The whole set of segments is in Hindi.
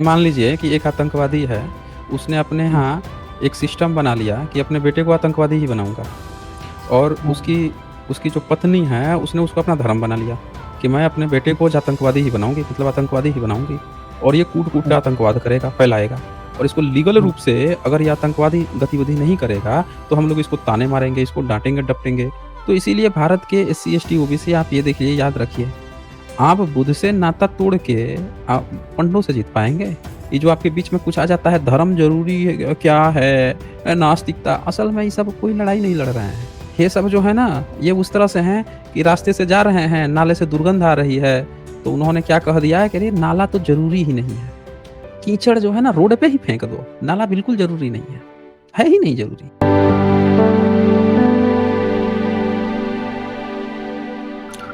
मान लीजिए कि एक आतंकवादी है, उसने अपने यहाँ एक सिस्टम बना लिया कि अपने बेटे को आतंकवादी ही बनाऊँगा और उसकी उसकी जो पत्नी है, उसने उसको अपना धर्म बना लिया कि मैं अपने बेटे को आतंकवादी ही बनाऊँगी, मतलब आतंकवादी ही बनाऊँगी और ये कूट-कूट के आतंकवाद करेगा, फैलाएगा और इसको लीगल रूप से अगर ये आतंकवादी गतिविधि नहीं करेगा, तो हम लोग इसको ताने मारेंगे, इसको डाँटेंगे-डपटेंगे। तो इसीलिए भारत के एससी, एसटी, ओबीसी आप ये देखिए, याद रखिए, आप बुध से नाता तोड़ के आप पंडों से जीत पाएँगे? ये जो आपके बीच में कुछ आ जाता है, धर्म ज़रूरी है क्या है? नास्तिकता, असल में ये सब कोई लड़ाई नहीं लड़ रहे हैं। ये सब जो है ना, ये उस तरह से हैं कि रास्ते से जा रहे हैं, नाले से दुर्गंध आ रही है, तो उन्होंने क्या कह दिया है कि अरे नाला तो ज़रूरी ही नहीं है। कीचड़ जो है ना रोड पे ही फेंक दो, नाला बिल्कुल ज़रूरी नहीं है ही नहीं ज़रूरी।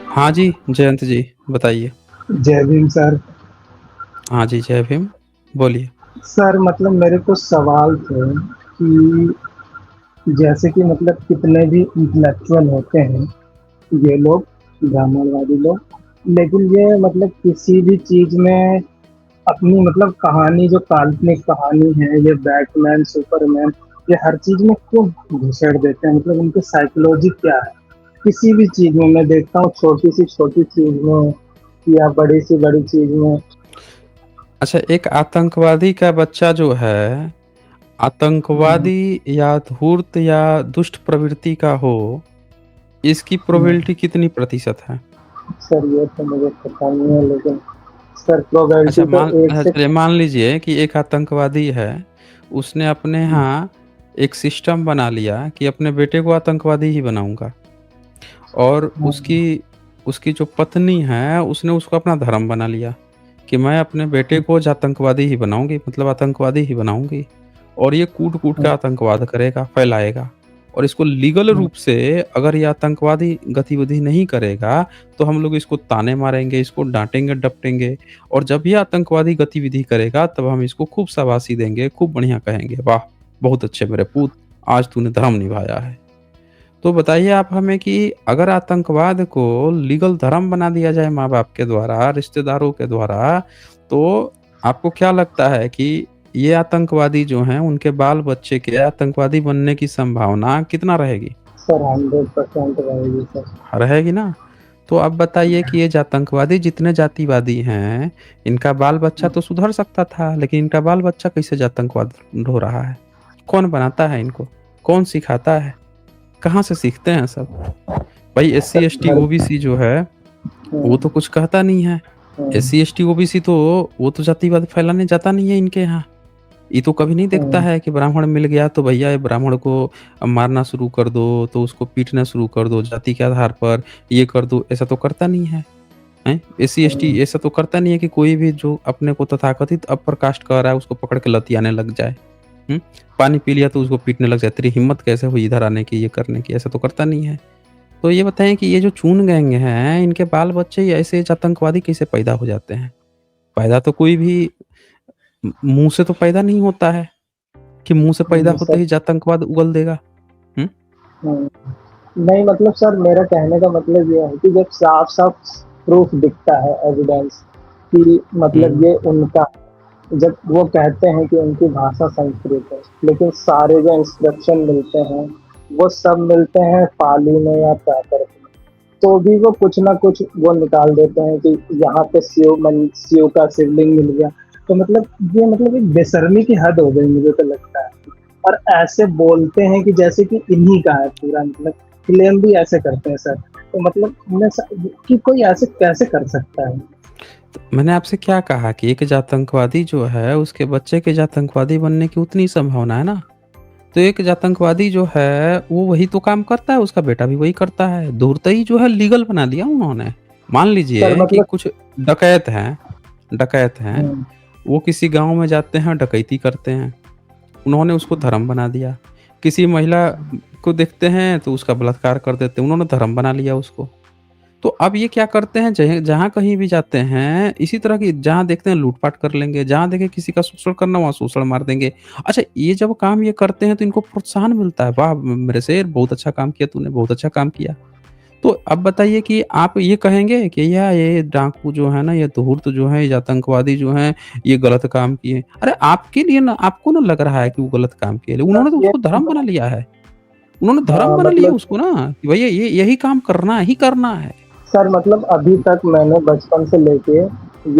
हाँ जी, जयंत जी, बताइए। जय भीम सर। हाँ जी, जय भीम, बोलिए। सर मतलब मेरे कुछ सवाल थे कि जैसे कि मतलब कितने भी इंटेलेक्चुअल होते हैं ये लोग, ब्राह्मणवादी लोग, लेकिन ये मतलब किसी भी चीज़ में अपनी मतलब कहानी, जो काल्पनिक कहानी है, ये बैटमैन, सुपरमैन, ये हर चीज़ में क्यों घुसेड़ देते हैं? मतलब उनकी साइकोलॉजी क्या है? किसी भी चीज़ में मैं देखता हूँ, छोटी सी छोटी चीज़ में या बड़ी सी बड़ी चीज़ में। अच्छा, एक आतंकवादी का बच्चा जो है, हम्म, आतंकवादी या धूर्त या दुष्ट प्रवृत्ति का हो, इसकी हम्म, प्रोबेबिलिटी कितनी प्रतिशत है? सर ये तो मुझे पता नहीं है, लेकिन सर प्रोबेबिलिटी तो एक अच्छा, से। चलिए मान लीजिए कि एक आतंकवादी है, उसने अपने यहाँ एक सिस्टम बना लिया कि अपने बेटे को आतंकवादी ही बनाऊँगा और उसकी उसकी जो पत्नी है, उसने उसको अपना धर्म बना लिया कि मैं अपने बेटे को आतंकवादी ही बनाऊँगी, मतलब आतंकवादी ही बनाऊँगी और ये कूट-कूट के आतंकवाद करेगा, फैलाएगा और इसको लीगल रूप से अगर ये आतंकवादी गतिविधि नहीं करेगा, तो हम लोग इसको ताने मारेंगे, इसको डाँटेंगे-डपटेंगे और जब ये आतंकवादी गतिविधि करेगा, तब हम इसको खूब शाबाशी देंगे, खूब बढ़िया कहेंगे, "वाह! बहुत अच्छे मेरे पूत, आज तूने धर्म निभाया है।" तो बताइए आप हमें कि अगर आतंकवाद को लीगल धर्म बना दिया जाए माँ-बाप के द्वारा, रिश्तेदारों के द्वारा, तो आपको क्या लगता है कि ये आतंकवादी जो हैं, उनके बाल-बच्चे के आतंकवादी बनने की संभावना कितना रहेगी? सर 100% रहेगी सर। रहेगी ना? तो अब बताइए कि ये जो आतंकवादी जितने जातिवादी हैं, इनका बाल-बच्चा तो सुधर सकता था, लेकिन इनका बाल-बच्चा कैसे आतंकवाद ढो रहा है? कौन बनाता है इनको? कौन सिखाता है? कहाँ से सीखते हैं सब? भाई एससी, सर एसटी, घर। ओबीसी जो है, वो तो कुछ कहता नहीं है। हम्म, एससी, एसटी, ओबीसी तो वो तो जातिवाद फैलाने जाता नहीं है इनके यहाँ। ये तो कभी नहीं देखता हम्म, है कि ब्राह्मण मिल गया तो भैया ये ब्राह्मण को मारना शुरू कर दो, तो उसको पीटना शुरू कर दो जाति के आधार पर, ये कर दो, ऐसा तो करता नहीं है। हैं? एससी, एसटी ऐसा तो करता नहीं है कि कोई भी जो अपने को तथाकथित अपर कास्ट कह रहा है उसको पकड़ के लतियाने लग जाए। हुँ? पानी पी लिया तो उसको पीटने लग जाए, तेरी हिम्मत कैसे हुई इधर आने की, ये करने की, ऐसा तो करता नहीं है। तो ये बताएँ कि ये जो चून गैंग हैं, इनके बाल-बच्चे ही ऐसे आतंकवादी कैसे पैदा हो जाते हैं? पैदा तो कोई भी मुँह से तो पैदा नहीं होता है, कि मुँह से पैदा होते सर। ही आतंकवाद उगल देगा। हुँ? हम्म, नहीं मतलब सर मेरा कहने का मतलब ये है कि जब साफ-साफ प्रूफ दिखता है, एविडेंस कि मतलब हुँ। ये उनका, जब वो कहते हैं कि उनकी भाषा संस्कृत है, लेकिन सारे जो इंस्ट्रक्शन मिलते हैं, वो सब मिलते हैं पाली में या प्राकृत में। तो भी वो कुछ ना कुछ वो निकाल देते हैं कि यहाँ पे शिव का शिवलिंग मिल गया। तो मतलब ये मतलब एक बेशर्मी की हद हो गई, मुझे तो लगता है। और ऐसे बोलते हैं कि जैसे कि इन्हीं का है पूरा, मतलब क्लेम भी ऐसे करते हैं सर। तो मतलब कि कोई ऐसे कैसे कर सकता है? तो मैंने आपसे क्या कहा कि एक आतंकवादी जो है, उसके बच्चे के आतंकवादी बनने की उतनी संभावना है ना। तो एक आतंकवादी जो है, वो वही तो काम करता है, उसका बेटा भी वही करता है। धूर्तई जो है लीगल बना दिया उन्होंने। मान सर लीजिए कि मतलब। कुछ डकैत हैं, हम्म, वो किसी गाँव में जाते हैं, डकैती करते हैं। उन्होंने उसको धर्म बना दिया। किसी महिला को देखते हैं तो उसका बलात्कार कर देते हैं, उन्होंने धर्म बना लिया उसको। तो अब ये क्या करते हैं जहाँ कहीं भी जाते हैं, इसी तरह की जहाँ देखते हैं लूट-पाट कर लेंगे, जहाँ देखें किसी का शोषण करना वहाँ शोषण मार देंगे। अच्छा ये जब काम ये करते हैं तो इनको प्रोत्साहन मिलता है, वाह! मेरे शेर बहुत अच्छा काम किया तूने, बहुत अच्छा काम किया। तो अब बताइए कि आप ये कहेंगे कि या ये डाकू जो है ना, ये धूर्त जो है, ये आतंकवादी जो हैं, ये गलत काम किए। अरे आपके लिए ना, आपको ना लग रहा है कि वो गलत काम किए, सर उन्होंने तो ये उसको धर्म बना लिया है। उन्होंने धर्म हाँ, बना लिया मतलब उसको ना कि भैया ये यही काम करना ही करना है। सर मतलब अभी तक मैंने बचपन से लेके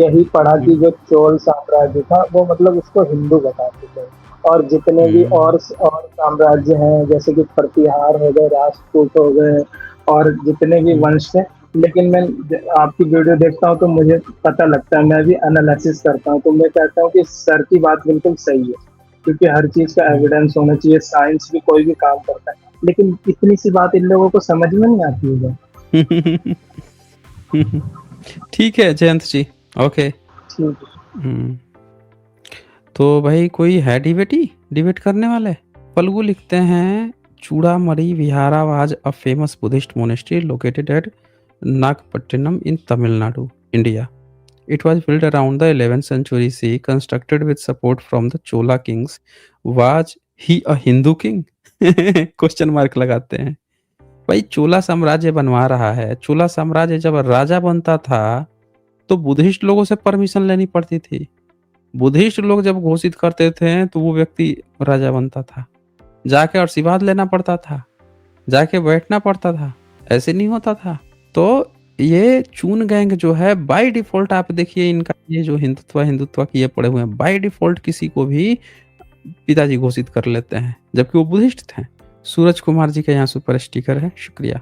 यही पढ़ा कि हुँ, जो चोल साम्राज्य था वो मतलब उसको हिंदू बताते थे। और जितने भी हुँ, और साम्राज्य हैं जैसे कि प्रतिहार हो गए, राजपूत हो गए और जितने भी हुँ, वंश थे। लेकिन मैं आपकी वीडियो देखता हूँ तो मुझे पता लगता है, मैं भी एनालिसिस करता हूँ तो मैं कहता हूँ कि सर की बात बिल्कुल सही है। क्योंकि हर चीज़ का हुँ। एविडेंस होना चाहिए, साइंस भी कोई भी काम करता है। लेकिन इतनी सी बात इन लोगों को समझ में नहीं आती है। ठीक है जयंत जी, ओके। ठीक है। हुँ, तो भाई कोई है डिबेट करने वाले? पलगू लिखते हैं, Chudamani Vihara was a famous Buddhist monastery located at Nagapattinam in Tamil Nadu, India. It was built around the 11th century CE, constructed with support from the Chola kings. Was he a Hindu king? Question mark लगाते हैं। भाई चोला साम्राज्य बनवा रहा है, चोला साम्राज्य जब राजा बनता था, तो बुद्धिस्ट लोगों से परमिशन लेनी पड़ती थी। बुद्धिस्ट लोग जब घोषित करते थे, तो वो व्यक्ति राजा बनता था। जाके आशीर्वाद लेना पड़ता था, जाके बैठना पड़ता था, ऐसे नहीं होता था। तो ये चून गैंग जो है बाय डिफ़ॉल्ट आप देखिए इनका ये जो हिंदुत्व किए पड़े हुए हैं, बाय डिफ़ॉल्ट किसी को भी पिताजी घोषित कर लेते हैं, जबकि वो बुद्धिस्ट थे। सूरज कुमार जी का यहाँ सुपर स्टिकर है, शुक्रिया।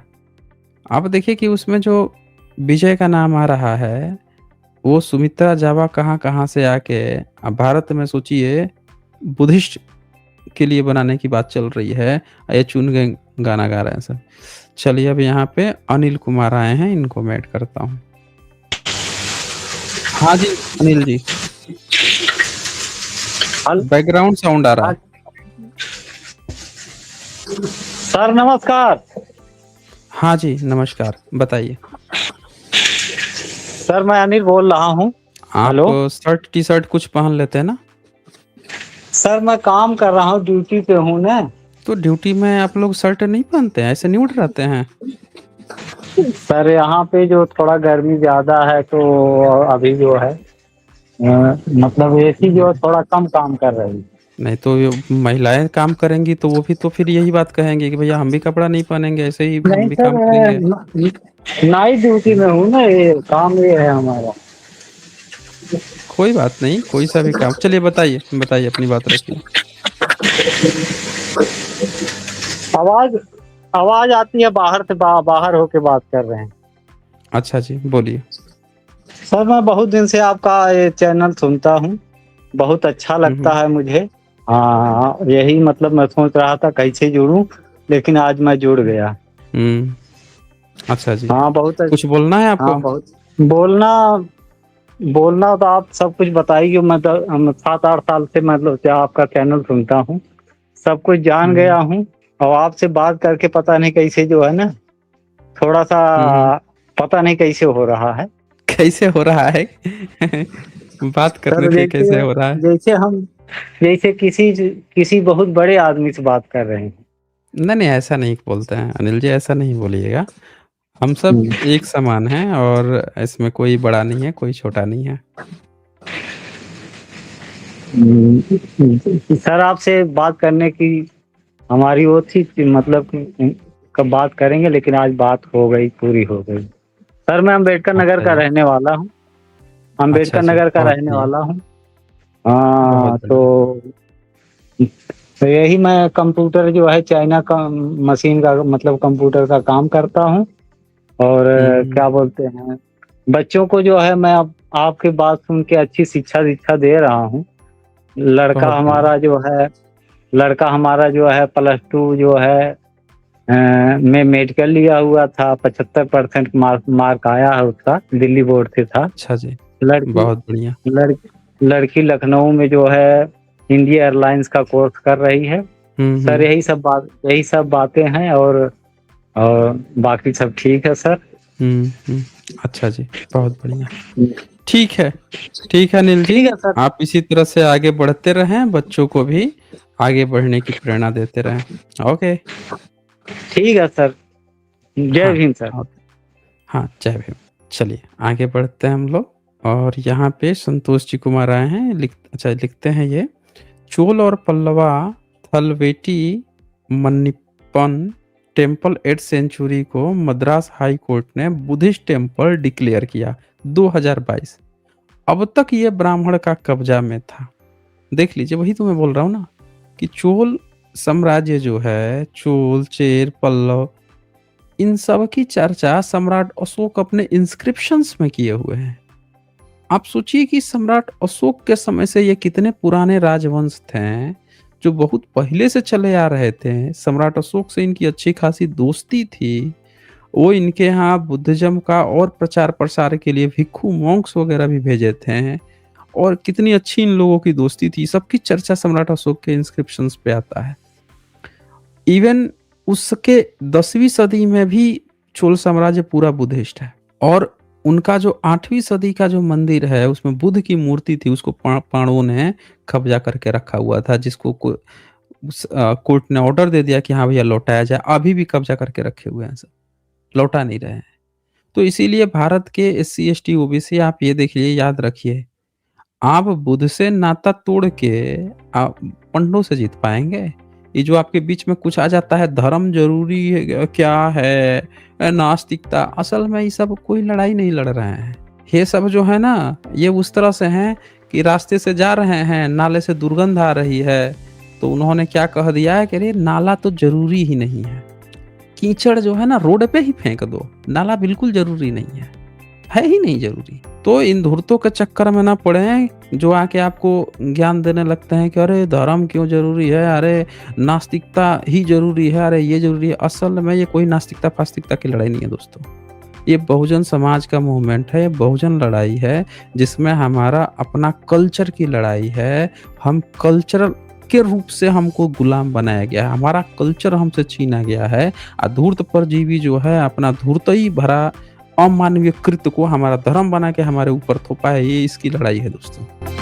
आप देखिए कि उसमें जो विजय का नाम आ रहा है, वो सुमित्रा जावा कहाँ-कहाँ से आके भारत में सोचिए बुद्धिस्ट के लिए बनाने की बात चल रही है। ये चुन के गाना गा रहे हैं सब। चलिए अब यहाँ पे अनिल कुमार आए हैं, इनको मैं ऐड करता हूँ। हाँ जी, अनिल जी, हल बैकग्राउंड साउंड आ रहा है। सर नमस्कार। हाँ जी, नमस्कार, बताइए। सर मैं अनिल बोल रहा हूँ। आप हेलो शर्ट टी-शर्ट कुछ पहन लेते हैं ना? सर, मैं काम कर रहा हूँ, ड्यूटी पे हूँ ना। तो ड्यूटी में आप लोग शर्ट नहीं पहनते हैं, ऐसे न्यूड रहते हैं? सर यहाँ पे जो थोड़ा गर्मी ज्यादा है तो अभी जो है मतलब एसी जो है थोड़ा कम काम कर रही है। नहीं तो ये महिलाएँ काम करेंगी तो वो भी तो फिर यही बात कहेंगी कि भैया हम भी कपड़ा नहीं पहनेंगे, ऐसे ही हम नहीं भी सर, काम करेंगे। नाइट ड्यूटी में हूँ ना, ये काम ये है हमारा। कोई बात नहीं, कोई सा भी काम चलिए बताइए, बताइए अपनी बात रखिए। आवाज आवाज आती है बाहर से, बाहर होके बात कर रहे हैं। अच्छा जी, बोलिए। सर मैं बहुत दिन से आपका ये चैनल सुनता हूँ, बहुत अच्छा हुँ, लगता हुँ। है मुझे। हाँ, यही मतलब मैं सोच रहा था कैसे जुड़ूं, लेकिन आज मैं जुड़ गया। हुँ, अच्छा जी। हाँ बहुत कुछ बोलना है आपको? हाँ बहुत बोलना बोलना तो आप सब कुछ बताइए। मैं तो 7-8 साल से मतलब क्या आपका चैनल सुनता हूँ, सब कुछ जान हुँ, गया हूँ। और आपसे बात करके पता नहीं कैसे जो है ना, थोड़ा सा हुँ, हुँ। पता नहीं कैसे हो रहा है। कैसे हो रहा है? बात करने सर से कैसे जैसे हो रहा है? जैसे हम जैसे किसी बहुत बड़े आदमी से बात कर रहे हैं। नहीं, नहीं ऐसा नहीं बोलते हैं अनिल जी, ऐसा नहीं बोलिएगा। हम सब एक समान हैं और इसमें कोई बड़ा नहीं है, कोई छोटा नहीं है। सर आपसे बात करने की हमारी वो थी कि मतलब कि कब बात करेंगे, लेकिन आज बात हो गई, पूरी हो गई। सर मैं अम्बेडकर नगर अच्छा का जी। रहने वाला हूँ, अच्छा अम्बेडकर जी, नगर का बहुत रहने बढ़िया, वाला हूँ। बहुत हाँ बढ़िया। तो यही मैं कंप्यूटर जो है चाइना का मशीन का मतलब कंप्यूटर का काम करता हूँ। और हुँ, हुँ। क्या बोलते हैं, बच्चों को जो है मैं अब आपकी बात सुन के अच्छी शिक्षा दीक्षा दे रहा हूँ। लड़का बहुत बढ़िया। हमारा जो है लड़का हमारा जो है +2 जो है में मेडिकल लिया हुआ था, 75% मार्क आया है उसका, दिल्ली बोर्ड से था। अच्छा जी, लड़की बहुत बढ़िया। लड़की लखनऊ में जो है इंडिया एयरलाइंस का कोर्स कर रही है। हुँ, सर हुँ। यही सब बातें हैं। और बाकी सब ठीक है सर। हुँ, हुँ। अच्छा जी, बहुत बढ़िया। ठीक है अनिल जी, ठीक है सर। आप इसी तरह से आगे बढ़ते रहें, बच्चों को भी आगे बढ़ने की प्रेरणा देते रहें। ओके, ठीक है सर। जय हाँ, भीम सर। ओके। हाँ, जय भीम। चलिए आगे बढ़ते हैं हम लोग और यहाँ पे संतोष जी कुमार आए हैं लिखते हैं ये चोल और पल्लवा थलवेटी मन्निप्पन टेम्पल 8th सेंचुरी को मद्रास हाई कोर्ट ने बुद्धिस्ट टेम्पल डिक्लेयर किया 2022। अब तक ये ब्राह्मण का कब्जा में था। देख लीजिए, वही तो मैं बोल रहा हूँ ना कि चोल साम्राज्य जो है, चोल, चेर, पल्लव, इन सब की चर्चा सम्राट अशोक अपने इंस्क्रिप्शंस में किए हुए हैं। आप सोचिए कि सम्राट अशोक के समय से ये कितने पुराने राजवंश थे जो बहुत पहले से चले आ रहे थे। सम्राट अशोक से इनकी अच्छी खासी दोस्ती थी। वो इनके यहाँ बुद्धिज्म का और प्रचार प्रसार के लिए भिक्खू मॉन्क्स वगैरह भी भेजे थे और कितनी अच्छी इन लोगों की दोस्ती थी। सबकी चर्चा सम्राट अशोक के इंस्क्रिप्शंस पे आता है। इवन उसके 10वीं सदी में भी चोल साम्राज्य पूरा बुद्धिस्ट है और उनका जो 8वीं सदी का जो मंदिर है उसमें बुद्ध की मूर्ति थी, उसको पांडवों ने कब्जा करके रखा हुआ था, जिसको कोर्ट ने ऑर्डर दे दिया कि हाँ भैया लौटाया जाए। अभी भी कब्जा करके रखे हुए हैं, सब लौटा नहीं रहे हैं। तो इसीलिए भारत के SC ST OBC आप ये देखिए, याद रखिए, आप बुद्ध से नाता तोड़ के आप पंडों से जीत पाएंगे? ये जो आपके बीच में कुछ आ जाता है, धर्म जरूरी है क्या है, नास्तिकता, असल में ये सब कोई लड़ाई नहीं लड़ रहे हैं। ये सब जो है ना, ये उस तरह से हैं कि रास्ते से जा रहे हैं, नाले से दुर्गंध आ रही है, तो उन्होंने क्या कह दिया है कि अरे नाला तो जरूरी ही नहीं है, कीचड़ जो है ना रोड पे ही फेंक दो, नाला बिल्कुल जरूरी नहीं है ही नहीं जरूरी। तो इन धूर्तों के चक्कर में ना पड़े जो आके आपको ज्ञान देने लगते हैं कि अरे धर्म क्यों जरूरी है, अरे नास्तिकता ही जरूरी है, अरे ये जरूरी है। असल में ये कोई नास्तिकता फास्तिकता की लड़ाई नहीं है दोस्तों, ये बहुजन समाज का मूवमेंट है, ये बहुजन लड़ाई है जिसमें हमारा अपना कल्चर की लड़ाई है। हम कल्चर के रूप से हमको गुलाम बनाया गया है, हमारा कल्चर हमसे छीना गया है। धूर्त परजीवी जो है अपना धूर्तई भरा अमानवीय कृत्य को हमारा धर्म बना के हमारे ऊपर थोपा है। ये इसकी लड़ाई है दोस्तों।